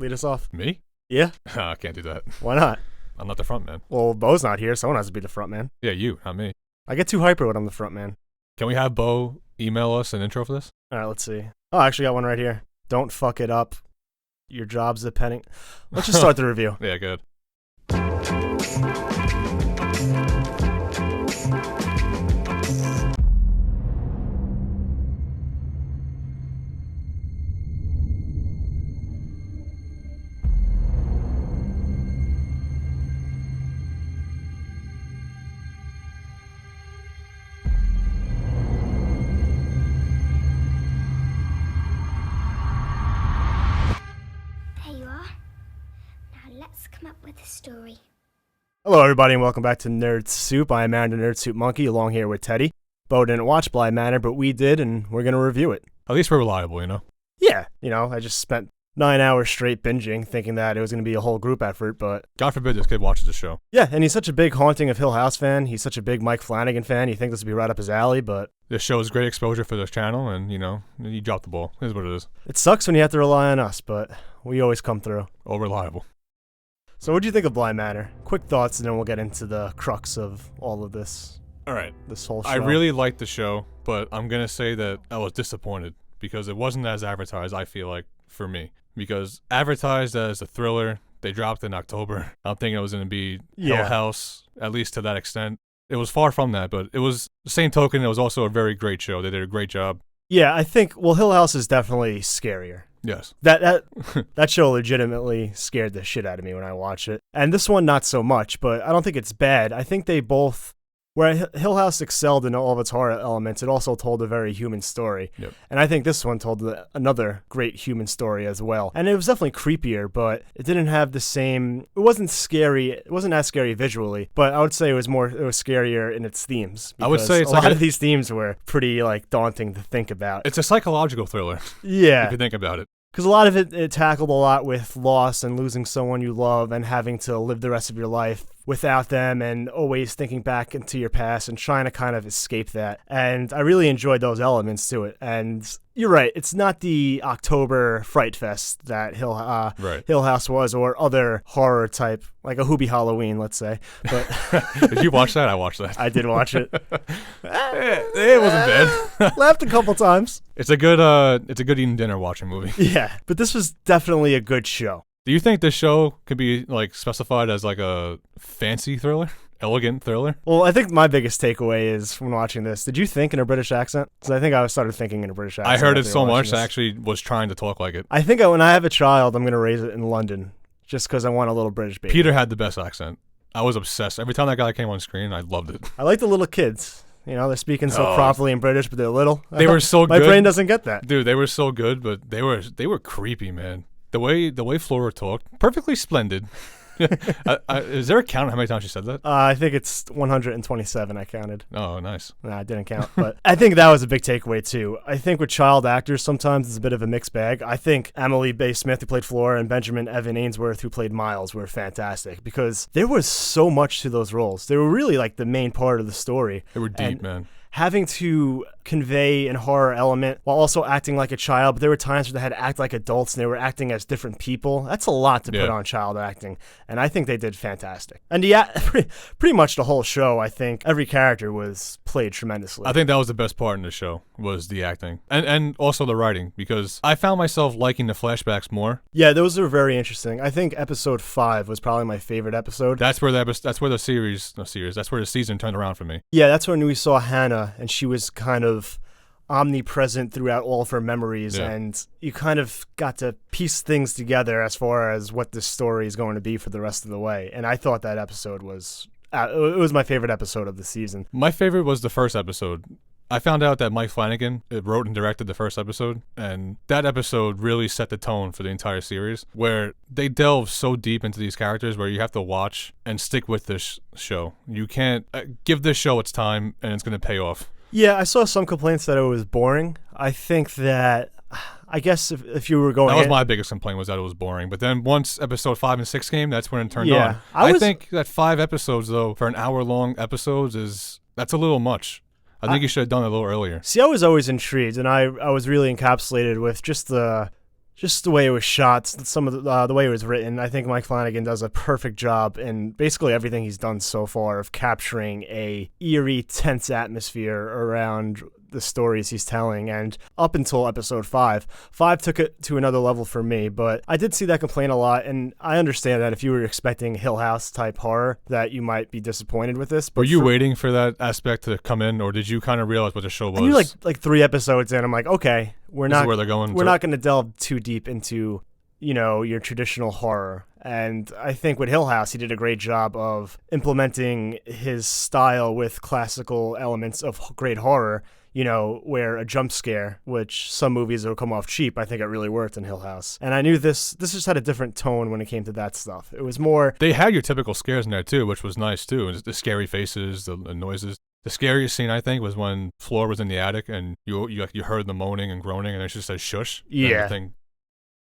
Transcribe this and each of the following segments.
lead us off? Me? Yeah. I can't do that. Why not? I'm not the front man. Well, Bo's not here. Someone has to be the front man. Yeah, you, not me. I get too hyper when I'm the front man. Can we have Bo email us an intro for this? All right, let's see. Oh, I actually got one right here. Don't fuck it up. Your job's depending. Let's just start the review. Yeah, good. Come up with a story. Hello, everybody, and welcome back to Nerd Soup. I am Aaron, the Nerd Soup Monkey, along here with Teddy. Bo didn't watch Bly Manor, but we did, and we're going to review it. At least we're reliable, you know? Yeah, I just spent 9 hours straight binging, thinking that it was going to be a whole group effort, but... God forbid this kid watches the show. Yeah, and he's such a big Haunting of Hill House fan. He's such a big Mike Flanagan fan. You think this would be right up his alley, but... This show is great exposure for this channel, and, you dropped the ball. It is what it is. It sucks when you have to rely on us, but we always come through. Oh, reliable. So what do you think of Bly Manor? Quick thoughts, and then we'll get into the crux of all of this. All right. This whole show. I really liked the show, but I'm going to say that I was disappointed because it wasn't as advertised, I feel like, for me. Because advertised as a thriller, they dropped in October. I'm thinking it was going to be Hill House, at least to that extent. It was far from that, but it was the same token. It was also a very great show. They did a great job. Yeah, I think, Hill House is definitely scarier. Yes. That show legitimately scared the shit out of me when I watched it. And this one, not so much, but I don't think it's bad. I think they both, where Hill House excelled in all of its horror elements, it also told a very human story. Yep. And I think this one told another great human story as well. And it was definitely creepier, but it didn't have the same, it wasn't scary, it wasn't as scary visually, but I would say it was scarier in its themes. I would say it's a lot of these themes were pretty daunting to think about. It's a psychological thriller. Yeah. If you think about it. Because a lot of it tackled a lot with loss and losing someone you love and having to live the rest of your life without them and always thinking back into your past and trying to kind of escape that. And I really enjoyed those elements to it. And you're right, it's not the October fright fest that Hill House was, or other horror type, like a Hoobie Halloween, let's say. But Did you watch that? I watched that. I did watch it. It wasn't bad. Laughed a couple times. It's a good eating dinner watching movie. Yeah, but this was definitely a good show. Do you think this show could be specified as a fancy thriller? Elegant thriller? Well, I think my biggest takeaway is from watching this, did you think in a British accent? Because I think I started thinking in a British accent. I heard it so much, I actually was trying to talk like it. I think when I have a child, I'm going to raise it in London, just because I want a little British baby. Peter had the best accent. I was obsessed. Every time that guy came on screen, I loved it. I like the little kids. They're speaking so properly in British, but they're little. They were so good. My brain doesn't get that. Dude, they were so good, but they were creepy, man. The way Flora talked, perfectly splendid. Is there a count how many times she said that? I think it's 127 I counted. Oh, nice. No, I didn't count. But I think that was a big takeaway, too. I think with child actors, sometimes it's a bit of a mixed bag. I think Emily Bay Smith, who played Flora, and Benjamin Evan Ainsworth, who played Miles, were fantastic. Because there was so much to those roles. They were really the main part of the story. They were deep, man. Having to convey an horror element while also acting like a child, but there were times where they had to act like adults and they were acting as different people. That's a lot to put on child acting, and I think they did fantastic. And pretty much the whole show, I think every character was played tremendously. I think that was the best part in the show, was the acting and also the writing, because I found myself liking the flashbacks more. Yeah, those were very interesting. I think episode 5 was probably my favorite episode. That's where the season turned around for me. Yeah, that's when we saw Hannah, and she was kind of omnipresent throughout all of her memories, and you kind of got to piece things together as far as what this story is going to be for the rest of the way. And I thought that episode was my favorite episode of the season. My favorite was the first episode. I found out that Mike Flanagan wrote and directed the first episode, and that episode really set the tone for the entire series, where they delve so deep into these characters where you have to watch and stick with this show. You can't give this show its time, and it's going to pay off. Yeah, I saw some complaints that it was boring. I think that, I guess if you were going... That was my biggest complaint, was that it was boring. But then once episode 5 and 6 came, that's when it turned on. I think that 5 episodes, though, for an hour-long episodes, that's a little much. I think you should have done it a little earlier. See, I was always intrigued, and I was really encapsulated with just the just the way it was shot, some of the way it was written. I think Mike Flanagan does a perfect job in basically everything he's done so far of capturing a eerie, tense atmosphere around the stories he's telling. And up until episode 5 took it to another level for me, but I did see that complaint a lot, and I understand that if you were expecting Hill House type horror that you might be disappointed with this. But were you waiting for that aspect to come in, or did you kind of realize what the show was? I knew like 3 episodes in, I'm like, okay, we're This is not where they're going. we're not going to delve too deep into, your traditional horror. And I think with Hill House, he did a great job of implementing his style with classical elements of great horror, where a jump scare, which some movies will come off cheap, I think it really worked in Hill House. And I knew this just had a different tone when it came to that stuff. It was more... They had your typical scares in there, too, which was nice, too. The scary faces, the noises. The scariest scene, I think, was when Floor was in the attic and you heard the moaning and groaning, and it just said shush. Yeah.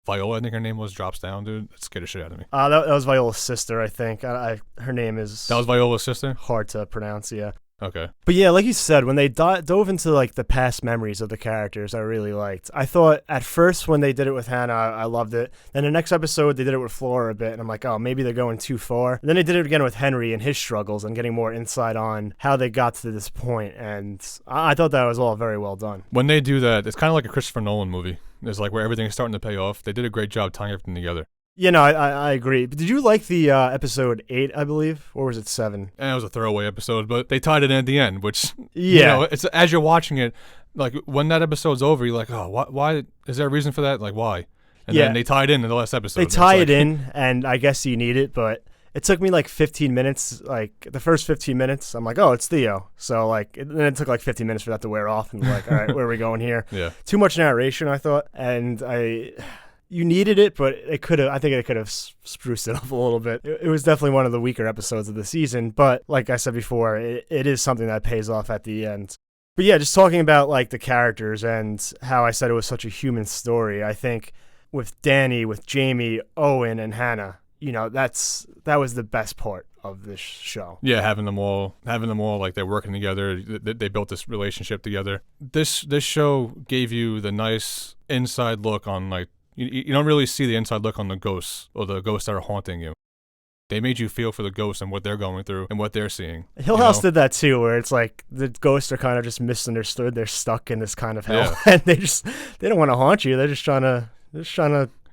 Viola, I think her name was, drops down, dude. That scared the shit out of me. That was Viola's sister, I think. Her name is... That was Viola's sister? Hard to pronounce, yeah. Okay. But yeah, like you said, when they dove into like the past memories of the characters, I really liked. I thought at first when they did it with Hannah, I loved it. Then the next episode, they did it with Flora a bit, and I'm like, oh, maybe they're going too far. And then they did it again with Henry and his struggles and getting more insight on how they got to this point, and I thought that was all very well done. When they do that, it's kind of like a Christopher Nolan movie. It's like where everything is starting to pay off. They did a great job tying everything together. Yeah, no, I agree. But did you like the episode 8, I believe? Or was it 7? And it was a throwaway episode, but they tied it in at the end, which, yeah. It's as you're watching it, like when that episode's over, you're like, oh, why? Is there a reason for that? Like, why? And then they tied in the last episode. They tie it in, and I guess you need it, but it took me like 15 minutes, like the first 15 minutes, I'm like, oh, it's Theo. So then it took like 15 minutes for that to wear off, and like, all right, where are we going here? Yeah. Too much narration, I thought, and you needed it, but I think it could have spruced it up a little bit. It was definitely one of the weaker episodes of the season, but like I said before, it is something that pays off at the end. But yeah, just talking about like the characters and how I said it was such a human story, I think with Danny, with Jamie, Owen, and Hannah, that was the best part of this show. Yeah, having them all like they're working together. They built this relationship together. This show gave you the nice inside look on like, you don't really see the inside look on the ghosts or the ghosts that are haunting you. They made you feel for the ghosts and what they're going through and what they're seeing. Hill House did that too, where it's like the ghosts are kind of just misunderstood. They're stuck in this kind of hell, and they don't want to haunt you. They're just trying to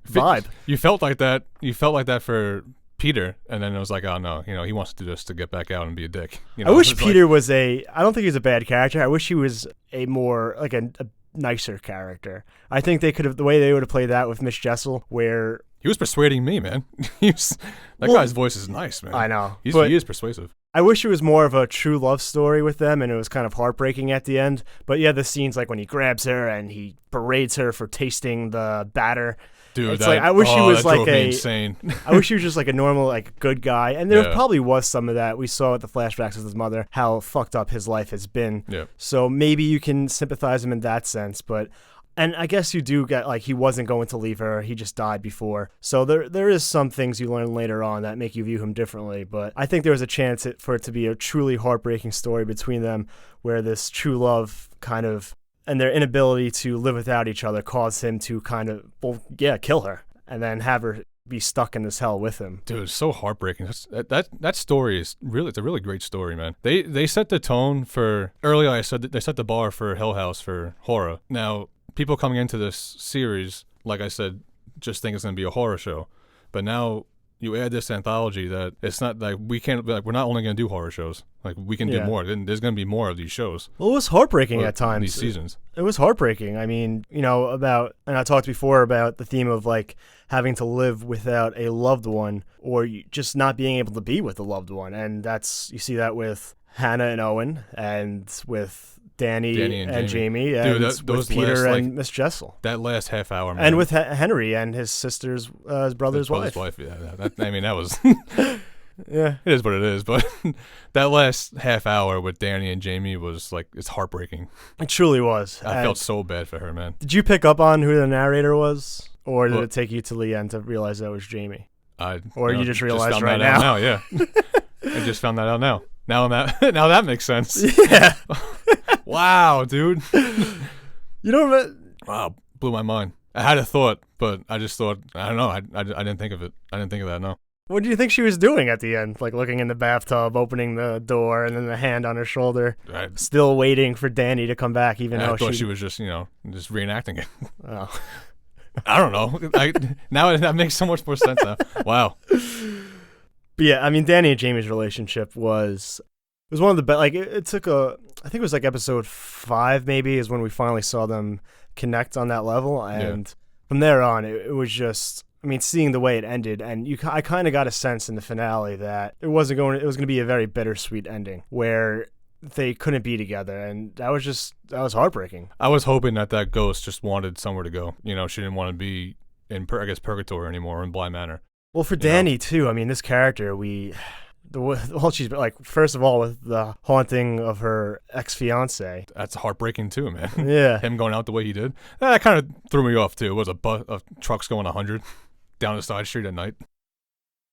vibe. You felt like that. You felt like that for Peter, and then it was like, oh no, he wants to do this to get back out and be a dick. I wish Peter was I don't think he was a bad character. I wish he was a more like a nicer character. I think they could have, the way they would have played that with Miss Jessel, where he was persuading me, man. Guy's voice is nice, man. I know. He is persuasive. I wish it was more of a true love story with them, and it was kind of heartbreaking at the end. But yeah, the scenes like when he grabs her and he berates her for tasting the batter. Dude, I wish he was like insane. I wish he was just like a normal, like good guy. And there probably was some of that. We saw at the flashbacks with his mother how fucked up his life has been. Yeah. So maybe you can sympathize him in that sense. And I guess you do get like he wasn't going to leave her. He just died before. So there is some things you learn later on that make you view him differently. But I think there was a chance for it to be a truly heartbreaking story between them, where this true love kind of, and their inability to live without each other caused him to kind of, kill her and then have her be stuck in this hell with him. Dude, it's so heartbreaking. That story is really, it's a really great story, man. They set the tone for, earlier I said that they set the bar for Hill House for horror. Now, people coming into this series, like I said, just think it's going to be a horror show. But now you add this anthology that it's not like we're not only going to do horror shows. Like we can do more. There's going to be more of these shows. Well, it was heartbreaking at times. These seasons. It was heartbreaking. I mean, and I talked before about the theme of like having to live without a loved one, or just not being able to be with a loved one. And you see that with Hannah and Owen, and with Danny and Jamie, and dude, with Peter and Miss Jessel. That last half hour, man. And with Henry and his sister's brother's wife. Yeah, that was... Yeah. It is what it is, but that last half hour with Danny and Jamie was like, it's heartbreaking. It truly was. I felt so bad for her, man. Did you pick up on who the narrator was? Or did it take you to the end to realize that was Jamie? You just realized right now? Yeah. I just found that out now. Now that makes sense. Yeah. Wow, dude. You know what? Wow, blew my mind. I had a thought, but I just thought, I don't know, I didn't think of it. I didn't think of that, no. What do you think she was doing at the end? Like looking in the bathtub, opening the door, and then the hand on her shoulder, still waiting for Danny to come back, even though I thought she was just, just reenacting it. Oh. I don't know. Now that makes so much more sense now. Wow. But yeah, I mean, Danny and Jamie's relationship was one of the best. Like, it took I think it was like episode 5 maybe is when we finally saw them connect on that level. And from there on, it was just, I mean, seeing the way it ended, and I kind of got a sense in the finale that it was going to be a very bittersweet ending where they couldn't be together, and that was heartbreaking. I was hoping that ghost just wanted somewhere to go. She didn't want to be in, purgatory anymore in Bly Manor. Well, for Danny too, I mean, this character, she's like, first of all, with the haunting of her ex-fiance. That's heartbreaking too, man. Yeah. Him going out the way he did. That kind of threw me off too. It was a truck's going 100 down the side street at night.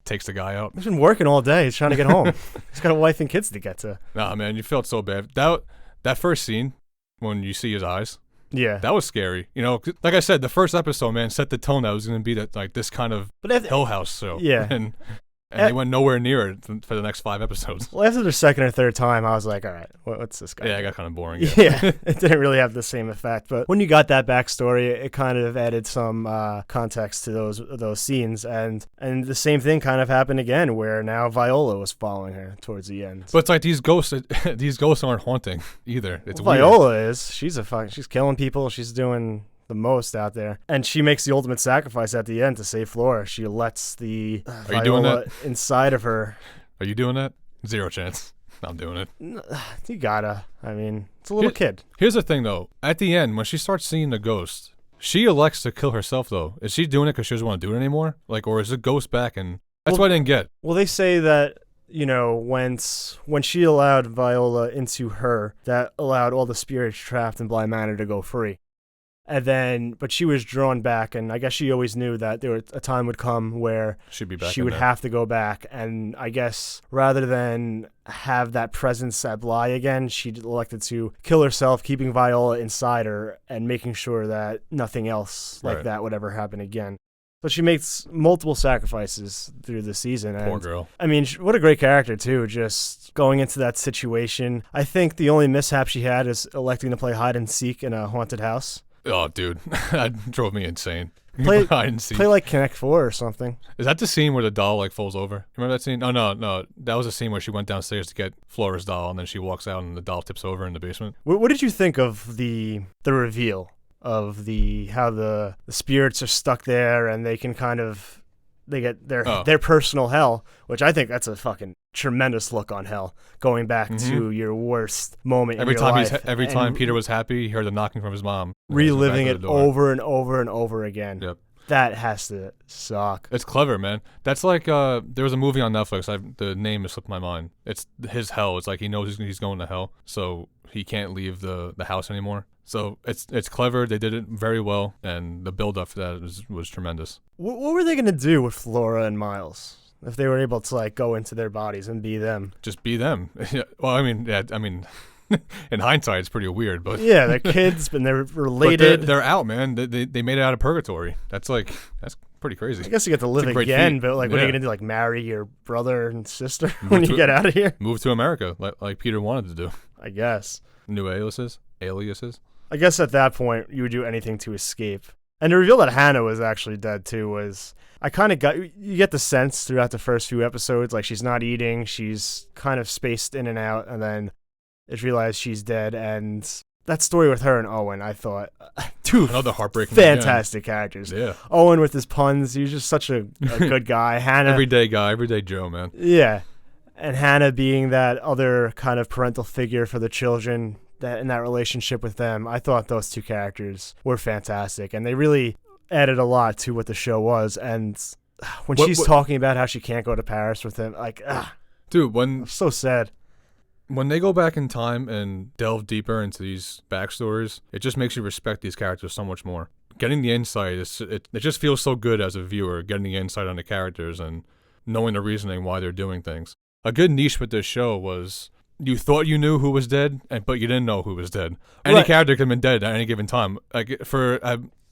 Takes the guy out. He's been working all day. He's trying to get home. He's got a wife and kids to get to. Nah, man, you felt so bad. That first scene, when you see his eyes, yeah, that was scary. Like I said, the first episode, man, set the tone that it was going to be this kind of Hell House show. Yeah. And they went nowhere near it for the next 5 episodes. Well, after the second or third time, I was like, all right, what's this guy? Yeah, it got kind of boring. Yeah, it didn't really have the same effect. But when you got that backstory, it kind of added some context to those scenes. And the same thing kind of happened again, where now Viola was following her towards the end. But it's like these ghosts aren't haunting either. It's weird. Viola is. She's killing people. She's doing the most out there, and she makes the ultimate sacrifice at the end to save Flora. She lets the Viola inside of her. Are you doing that? 0 chance. I'm doing it. You gotta. I mean, it's a little kid. Here's the thing, though. At the end, when she starts seeing the ghost, she elects to kill herself, though. Is she doing it because she doesn't want to do it anymore? Or is the ghost back? And that's what I didn't get. Well, they say that, when she allowed Viola into her, that allowed all the spirits trapped in Bly Manor to go free. And then, but she was drawn back, and I guess she always knew that a time would come where she would have to go back. And I guess rather than have that presence at Bly again, she elected to kill herself, keeping Viola inside her and making sure that nothing else like that would ever happen again. So she makes multiple sacrifices through the season. And, poor girl. I mean, what a great character, too, just going into that situation. I think the only mishap she had is electing to play hide and seek in a haunted house. Oh, dude, that drove me insane. Play like Connect 4 or something. Is that the scene where the doll falls over? Remember that scene? Oh, no. That was a scene where she went downstairs to get Flora's doll, and then she walks out and the doll tips over in the basement. What did you think of the reveal of how the spirits are stuck there and they can kind of get their personal hell, which I think that's a fucking tremendous look on hell, going back to your worst moment every in your time life. Every time Peter was happy, he heard the knocking from his mom. Reliving it over and over and over again. Yep. That has to suck. It's clever, man. That's like there was a movie on Netflix. The name has slipped my mind. It's his hell. It's like he knows he's going to hell, so he can't leave the house anymore. So it's clever. They did it very well, and the build up for that was tremendous. What were they gonna do with Flora and Miles if they were able to go into their bodies and be them? Just be them. Well, I mean. In hindsight, it's pretty weird, but yeah, they're kids, but they're related. But they're out, man. They made it out of purgatory. That's pretty crazy. I guess you get to live again, but what are you gonna do? Marry your brother and sister when you get out of here? Move to America, like Peter wanted to do. I guess. New aliases. I guess at that point you would do anything to escape. And to reveal that Hannah was actually dead too was, you get the sense throughout the first few episodes, she's not eating, she's kind of spaced in and out, and then it's realized she's dead. And that story with her and Owen, I thought, another heartbreaking, fantastic characters. Yeah. Owen with his puns, he was just such a good guy. Hannah, everyday guy, everyday Joe, man. Yeah, and Hannah being that other kind of parental figure for the children, that in that relationship with them, I thought those two characters were fantastic, and they really added a lot to what the show was. And when she's talking about how she can't go to Paris with him, dude, I'm so sad. When they go back in time and delve deeper into these backstories, it just makes you respect these characters so much more. Getting the insight, it just feels so good as a viewer, getting the insight on the characters and knowing the reasoning why they're doing things. A good niche with this show was you thought you knew who was dead, but you didn't know who was dead. Any character could have been dead at any given time.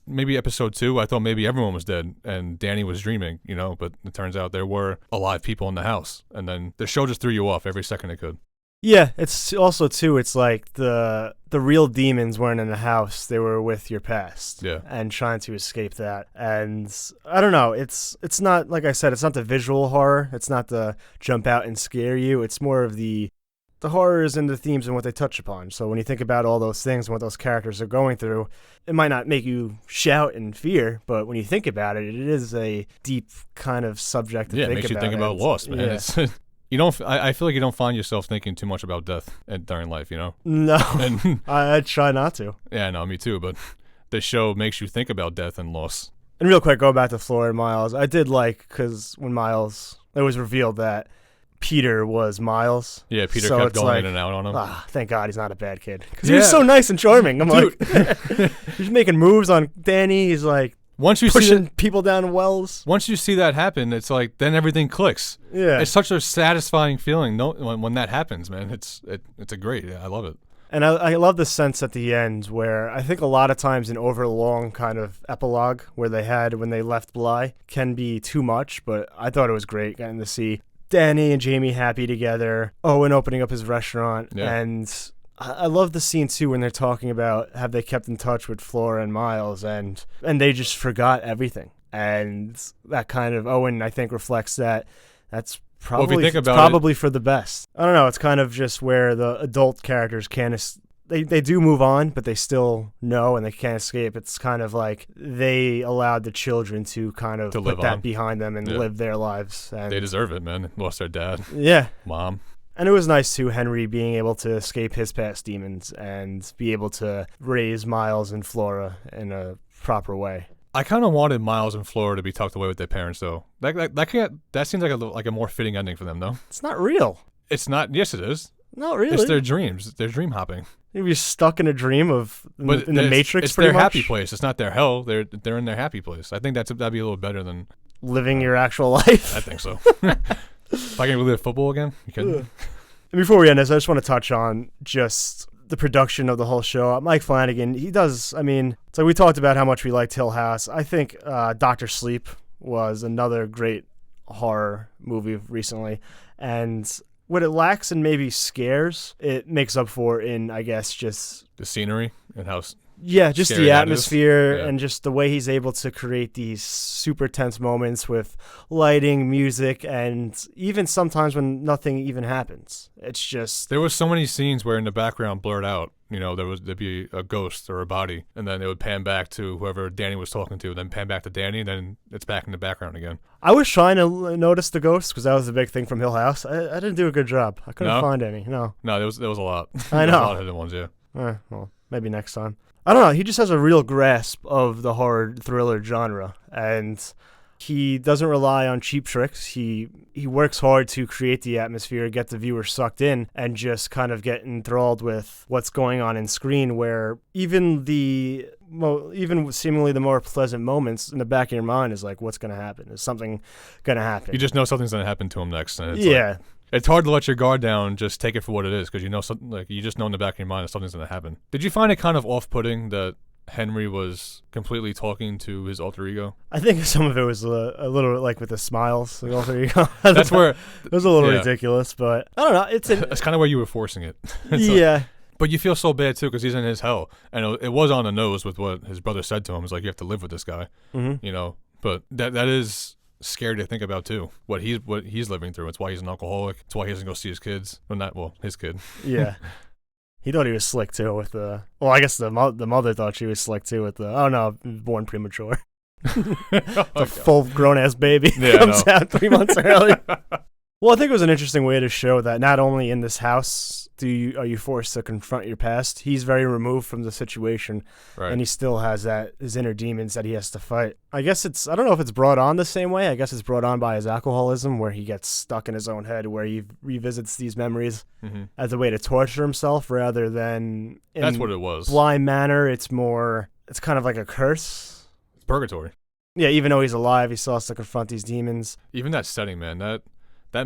maybe episode 2, I thought maybe everyone was dead and Danny was dreaming, but it turns out there were alive people in the house. And then the show just threw you off every second it could. Yeah, it's also too. It's like the real demons weren't in the house; they were with your past, and trying to escape that. And I don't know. It's not, like I said. It's not the visual horror. It's not the jump out and scare you. It's more of the horrors and the themes and what they touch upon. So when you think about all those things and what those characters are going through, it might not make you shout in fear, but when you think about it, it is a deep kind of subject to think about. Yeah, it makes you think about loss, man. Yeah. You don't. I feel like you don't find yourself thinking too much about death during life, No, And I try not to. Yeah, no, me too. But the show makes you think about death and loss. And real quick, going back to Flora and Miles, I did like, because when it was revealed that Peter was Miles. Yeah, Peter so kept going like, in and out on him. Thank God he's not a bad kid, because he was so nice and charming. I'm like, he's making moves on Danny. He's like, once you pushing people down wells. Once you see that happen, it's like then everything clicks. Yeah, it's such a satisfying feeling. When that happens, man, it's a great. Yeah, I love it. And I love the sense at the end where I think a lot of times an overlong kind of epilogue where they had when they left Bly can be too much, but I thought it was great getting to see Danny and Jamie happy together. Owen opening up his restaurant, and I love the scene too when they're talking about have they kept in touch with Flora and Miles, and they just forgot everything, and that kind of Owen I think reflects that. That's probably for the best. I don't know. It's kind of just where the adult characters they do move on, but they still know and they can't escape. It's kind of like they allowed the children to kind of put that behind them and live their lives. And they deserve it, man. Lost their dad. Yeah. Mom. And it was nice, too, Henry being able to escape his past demons and be able to raise Miles and Flora in a proper way. I kind of wanted Miles and Flora to be tucked away with their parents, though. That seems like a more fitting ending for them, though. It's not real. It's not. Yes, it is. Not really. It's their dreams. They're dream hopping. You're stuck in a dream in the Matrix. It's their happy place. It's not their hell. They're in their happy place. I think that'd be a little better than living your actual life. I think so. If I can relive football again, you can. And before we end this, I just want to touch on just the production of the whole show. Mike Flanagan, he does. I mean, it's like we talked about how much we liked Hill House. I think Dr. Sleep was another great horror movie recently, and what it lacks in maybe scares, it makes up for in, I guess, just the scenery and how. Yeah, just the atmosphere and just the way he's able to create these super tense moments with lighting, music, and even sometimes when nothing even happens. It's just... There was so many scenes where in the background blurred out, there'd be a ghost or a body, and then it would pan back to whoever Danny was talking to, then pan back to Danny, then it's back in the background again. I was trying to notice the ghosts because that was the big thing from Hill House. I didn't do a good job. I couldn't find any, no. No, there was a lot. I know. There was a lot of hidden ones, yeah. Well, maybe next time. I don't know. He just has a real grasp of the horror thriller genre, and he doesn't rely on cheap tricks. He works hard to create the atmosphere, get the viewer sucked in, and just kind of get enthralled with what's going on in screen, where even seemingly the more pleasant moments in the back of your mind is like, what's going to happen? Is something going to happen? You just know something's going to happen to him next. And it's it's hard to let your guard down, just take it for what it is, because you just know in the back of your mind that something's going to happen. Did you find it kind of off-putting that Henry was completely talking to his alter ego? I think some of it was a little like with the smiles, the alter ego. That's where it was a little ridiculous, but I don't know. It's kind of where you were forcing it. But you feel so bad too because he's in his hell, and it was on the nose with what his brother said to him. It's like you have to live with this guy, But that is scary to think about too. What he's living through. It's why he's an alcoholic. It's why he doesn't go see his kids. His kid. Yeah. He thought he was slick too with the. Well, I guess the mother thought she was slick too with the. Oh no, born premature. A full grown ass baby comes out 3 months early. Well, I think it was an interesting way to show that not only in this house are you forced to confront your past. He's very removed from the situation, and he still has his inner demons that he has to fight. I guess I don't know if it's brought on the same way. I guess it's brought on by his alcoholism, where he gets stuck in his own head, where he revisits these memories as a way to torture himself, rather than that's what it was. Bly Manor, it's kind of like a curse. It's purgatory. Yeah, even though he's alive, he still has to confront these demons. Even that setting, man, that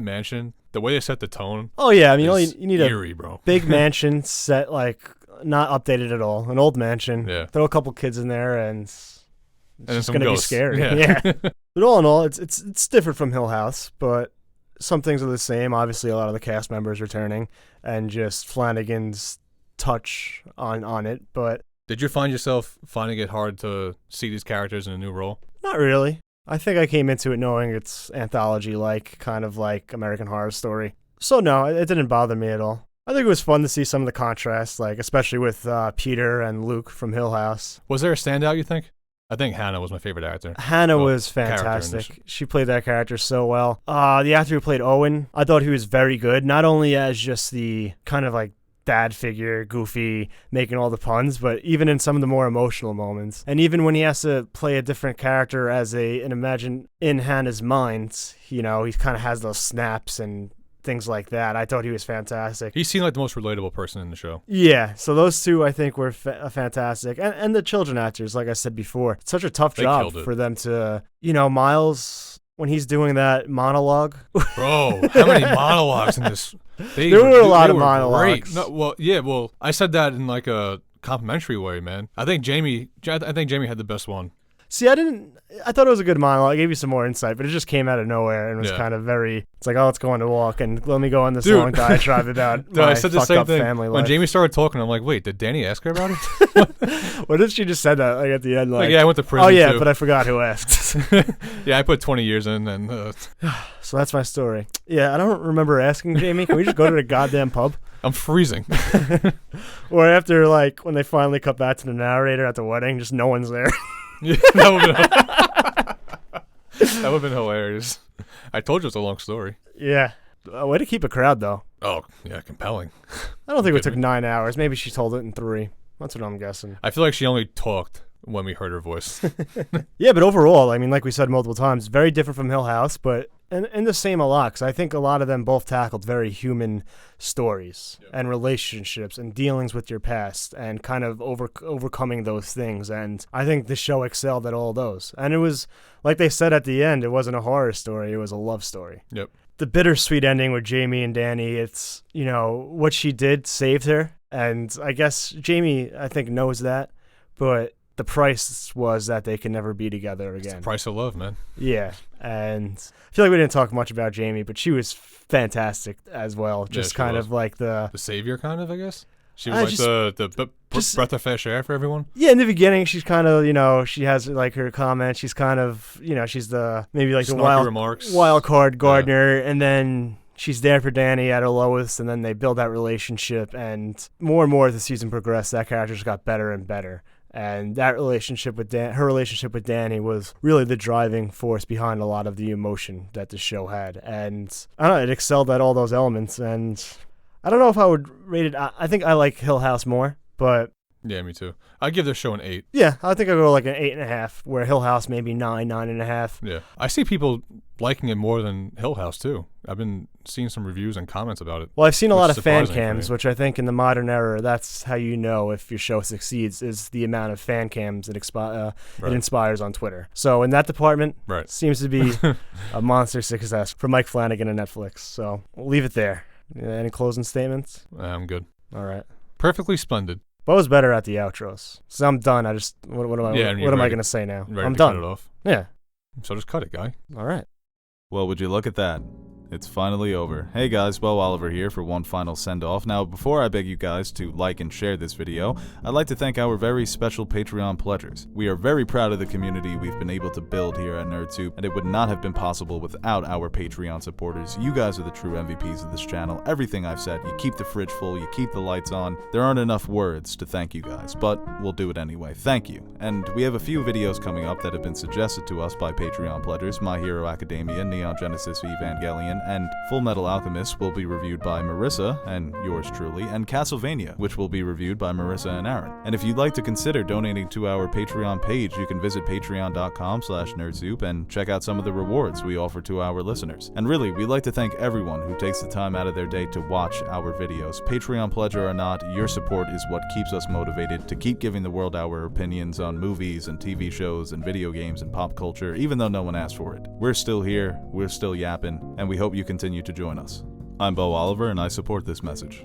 mansion, the way they set the tone. Oh yeah, I mean, you need eerie, bro. Big mansion set, like not updated at all, an old mansion. Yeah. Throw a couple kids in there, and then It's some gonna ghosts. be scary. Yeah. Yeah. But all in all, it's different from Hill House, but some things are the same. Obviously, a lot of the cast members returning, and just Flanagan's touch on it. But Did you find yourself finding it hard to see these characters in a new role? not really. I think I came into it knowing it's anthology-like, kind of like American Horror Story. So no, it didn't bother me at all. I think it was fun to see some of the contrast, like especially with Peter and Luke from Hill House. Was there a standout, you think? I think Hannah was my favorite actor. Hannah Well, was character in this. fantastic. She played that character so well. The actor who played Owen, I thought he was very good, not only as just the kind of like dad figure, goofy, making all the puns, but even in some of the more emotional moments. And even when he has to play a different character as and imagine in Hannah's mind, you know, he kind of has those snaps and things like that. I thought he was fantastic. He seemed like the most relatable person in the show. Yeah, so those two I think were fantastic. And the children actors, like I said before, it's such a tough They job killed it. for them to, you know, Miles, when he's doing that monologue. Bro, how many monologues in this? There were a lot they of were monologues. Great. No, well, I said that in like a complimentary way, man. I think Jamie had the best one. See, I thought it was a good monologue. I gave you some more insight, but it just came out of nowhere and was Yeah. kind of it's like, oh, let's go on a walk and let me go on this Dude. long diatribe about Dude, my I said the fucked same up thing. family When life. Jamie started talking, I'm like, wait, did Danny ask her about it? What if she just said that like at the end? Like, Like, yeah, I went to prison oh yeah, too. but I forgot who asked. Yeah, I put 20 years in, and So that's my story. Yeah, I don't remember asking Jamie, can we just go to the goddamn pub? I'm freezing. Or after, like, when they finally cut back to the narrator at the wedding, just no one's there. Yeah, that would have been hilarious. I told you it's a long story. Yeah. Way to keep a crowd, though. Oh, yeah, compelling. I don't think it Kidding took 9 hours. Maybe she told it in 3. That's what I'm guessing. I feel like she only talked when we heard her voice. Yeah, but overall, I mean, like we said multiple times, very different from Hill House, but and the same a lot, because I think a lot of them both tackled very human stories and relationships and dealings with your past and kind of overcoming those things. And I think the show excelled at all those. And it was, like they said at the end, it wasn't a horror story, it was a love story. Yep. The bittersweet ending with Jamie and Danny, it's, you know, what she did saved her. And I guess Jamie, I think, knows that, but the price was that they can never be together again. It's the price of love, man. Yeah, and I feel like we didn't talk much about Jamie, but she was fantastic as well. Just she kind was. of like the The savior, kind of, I guess. She was just- the just- breath of fresh air for everyone. yeah. In the beginning, she's kind of, you know, she has like her comments. She's kind of, you know, she's the maybe like the Snarky remarks. wild card gardener, and then she's there for Danny at her lowest, and then they build that relationship, and more as the season progressed, that character just got better and better. And that relationship with her relationship with Danny was really the driving force behind a lot of the emotion that the show had. And I don't know, it excelled at all those elements. And I don't know if I would rate it. I think I like Hill House more, but Yeah, me too. I'd give this show an 8. yeah, I think I'll go like an 8.5, where Hill House maybe 9.5. Yeah. I see people liking it more than Hill House, too. I've been seeing some reviews and comments about it. Well, I've seen a Which lot is of fan surprising for cams, me. which I think in the modern era, that's how you know if your show succeeds, is the amount of fan cams it Right. inspires on Twitter. So in that department, Right. seems to be a monster success for Mike Flanagan and Netflix. So we'll leave it there. Any closing statements? I'm good. All right. Perfectly splendid. What was better at the outros? So I'm done. I just what am I Yeah, and what you're am I ready- going to say now? Ready I'm to cut done. it off. Yeah. So just cut it, guy. All right. Well, would you look at that? It's finally over. Hey guys, Bo Oliver here for one final send-off. Now, before I beg you guys to like and share this video, I'd like to thank our very special Patreon pledgers. We are very proud of the community we've been able to build here at NerdSoup, and it would not have been possible without our Patreon supporters. You guys are the true MVPs of this channel. Everything I've said, you keep the fridge full, you keep the lights on. There aren't enough words to thank you guys, but we'll do it anyway. Thank you. And we have a few videos coming up that have been suggested to us by Patreon pledgers. My Hero Academia, Neon Genesis Evangelion, and Full Metal Alchemist will be reviewed by Marissa, and yours truly, and Castlevania, which will be reviewed by Marissa and Aaron. And if you'd like to consider donating to our Patreon page, you can visit patreon.com/nerdsoup and check out some of the rewards we offer to our listeners. And really, we'd like to thank everyone who takes the time out of their day to watch our videos. Patreon pledger or not, your support is what keeps us motivated to keep giving the world our opinions on movies and TV shows and video games and pop culture, even though no one asked for it. We're still here, we're still yapping, and we hope you continue to join us. I'm Bo Oliver, and I support this message.